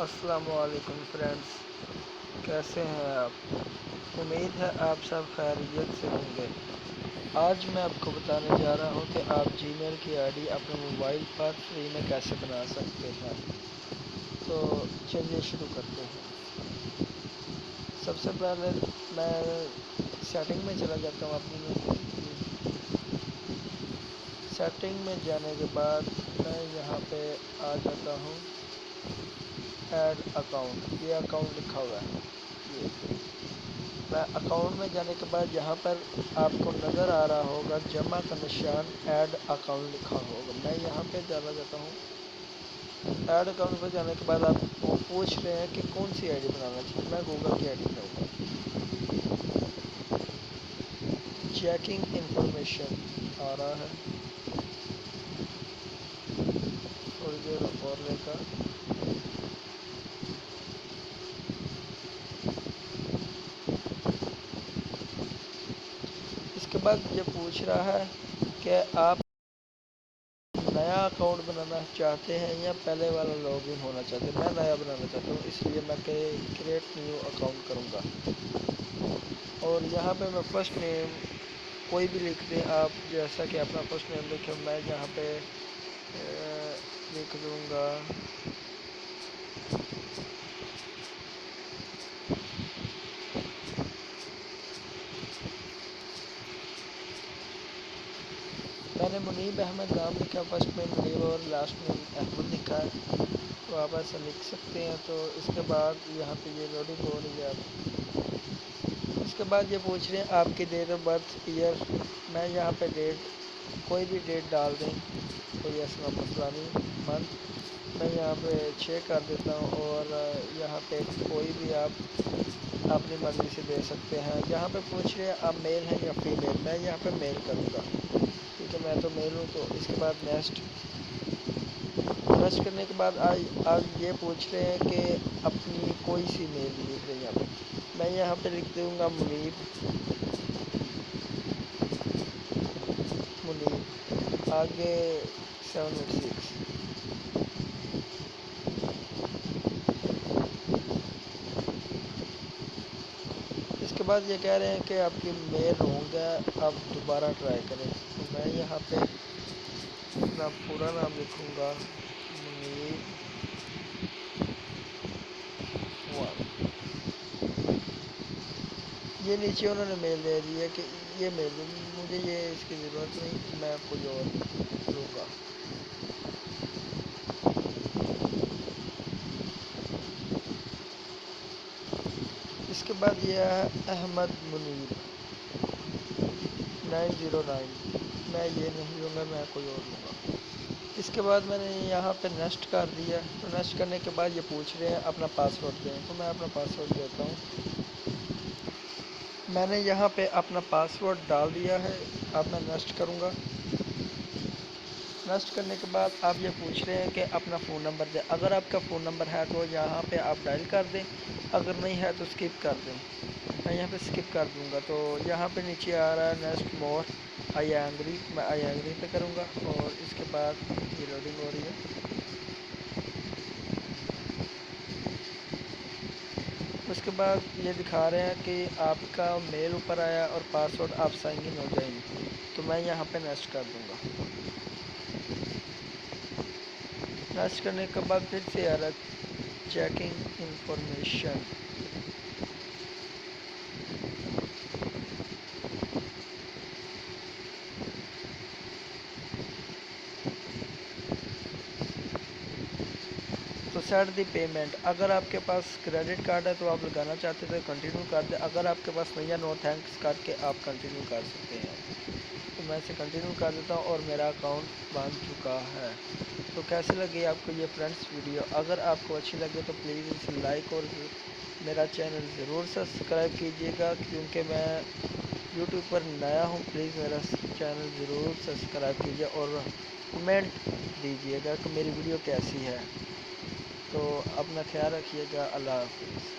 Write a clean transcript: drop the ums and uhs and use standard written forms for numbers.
السلام علیکم فرینڈس، کیسے ہیں آپ؟ امید ہے آپ سب خیریت سے ہوں گے۔ آج میں آپ کو بتانے جا رہا ہوں کہ آپ جی میل کی آئی ڈی اپنے موبائل پر فری میں کیسے بنا سکتے ہیں۔ تو چلیے شروع کرتے ہیں۔ سب سے پہلے میں سیٹنگ میں چلا جاتا ہوں اپنی سیٹنگ میں جانے کے بعد میں یہاں پہ آ جاتا ہوں ایڈ اکاؤنٹ، یہ اکاؤنٹ لکھا ہوا ہے۔ یہ میں اکاؤنٹ میں جانے کے بعد یہاں پر آپ کو نظر آ رہا ہوگا جمع کا نشان، ایڈ اکاؤنٹ لکھا ہوگا۔ میں یہاں پہ چلا جاتا ہوں۔ ایڈ اکاؤنٹ پہ جانے کے بعد آپ کو پوچھ رہے ہیں کہ کون سی آئی ڈی بنانا چاہیے۔ میں گوگل کی آئی ڈی بناؤں گا۔ چیکنگ انفارمیشن آ رہا ہے، تھوڑی دیر اور لے کر اس کے بعد یہ پوچھ رہا ہے کہ آپ نیا اکاؤنٹ بنانا چاہتے ہیں یا پہلے والا لاگ ان ہونا چاہتے ہیں۔ میں نیا بنانا چاہتا ہوں، اس لیے میں کریٹ نیو اکاؤنٹ کروں گا۔ اور یہاں پہ میں فرسٹ نیم کوئی بھی لکھ دیں آپ، جیسا کہ اپنا فرسٹ نیم لکھیں۔ میں یہاں پہ لکھ دوں گا میں نے منیب احمد نام لکھا، فرسٹ نیم منیب اور لاسٹ نیم احمد لکھا ہے۔ تو آپ ایسا لکھ سکتے ہیں۔ تو اس کے بعد یہاں پہ یہ لوڈنگ ہو رہی ہے۔ اس کے بعد یہ پوچھ رہے ہیں آپ کی ڈیٹ آف برتھ ایئر۔ میں یہاں پہ ڈیٹ کوئی بھی ڈیٹ ڈال دیں، کوئی ایسا مسئلہ نہیں۔ منتھ میں یہاں پہ 6 کر دیتا ہوں، اور یہاں پہ کوئی بھی آپ اپنی مرضی سے دے سکتے ہیں۔ یہاں پہ پوچھ رہے ہیں آپ میل ہیں یا فیمیل۔ میں یہاں پہ میل کروں گا کیونکہ میں تو میل ہوں۔ تو اس کے بعد نیکسٹ کرنے کے بعد آج یہ پوچھ رہے ہیں کہ اپنی کوئی سی میل لکھ دیں یہاں پہ۔ میں یہاں پہ لکھ دوں گا منیب آگے 786۔ اس کے بعد یہ کہہ رہے ہیں کہ آپ کی میل رونگ ہے، آپ دوبارہ ٹرائی کریں۔ تو میں یہاں پہ اپنا پورا نام لکھوں گا، منیب 1۔ یہ نیچے انہوں نے میل دے دی ہے کہ یہ میل دوں، مجھے یہ اس کی ضرورت نہیں، میں کوئی اور لوں گا۔ اس کے بعد یہ ہے احمد منیب 909۔ میں یہ نہیں لوں گا، میں کوئی اور لوں گا۔ اس کے بعد میں نے یہاں پہ نیکسٹ کر دیا۔ تو نیکسٹ کرنے کے بعد یہ پوچھ رہے ہیں اپنا پاسورڈ دیں، تو میں اپنا پاسورڈ دیتا ہوں۔ میں نے یہاں پہ اپنا پاسورڈ ڈال دیا ہے۔ اب میں نیکسٹ کروں گا۔ نیکسٹ کرنے کے بعد آپ یہ پوچھ رہے ہیں کہ اپنا فون نمبر دیں۔ اگر آپ کا فون نمبر ہے تو یہاں پہ آپ ڈائل کر دیں، اگر نہیں ہے تو اسکپ کر دیں۔ میں یہاں پہ اسکپ کر دوں گا۔ تو یہاں پہ نیچے آ رہا ہے نیکسٹ مور آئی ایگری، میں آئی ایگری پہ کروں گا۔ اور اس کے بعد یہ لوڈنگ ہو رہی ہے۔ اس کے بعد یہ دکھا رہے ہیں کہ آپ کا میل اوپر آیا اور پاسورڈ آپ سائن ان ہو جائیں گے۔ تو میں یہاں پہ نیکسٹ کر دوں گا۔ نیکسٹ کرنے کے بعد پھر سے آ رہا ہے چیکنگ انفارمیشن۔ تو سیٹ دی پیمنٹ، اگر آپ کے پاس کریڈٹ کارڈ ہے تو آپ لگانا چاہتے تھے کنٹینیو کر دیں، اگر آپ کے پاس نہیں ہے نو تھینکس کر کے آپ کنٹینیو کر سکتے ہیں۔ تو میں اسے کنٹینیو کر دیتا ہوں اور میرا اکاؤنٹ بن چکا ہے۔ تو کیسے لگی آپ کو یہ فرینڈس ویڈیو؟ اگر آپ کو اچھی لگے تو پلیز اسے لائک اور میرا چینل ضرور سبسکرائب کیجیے گا، کیونکہ میں یوٹیوب پر نیا ہوں۔ پلیز میرا چینل ضرور سبسکرائب کیجیے اور کمنٹ دیجیے گا کہ میری ویڈیو کیسی ہے۔ تو اپنا خیال رکھیے گا۔ اللہ حافظ۔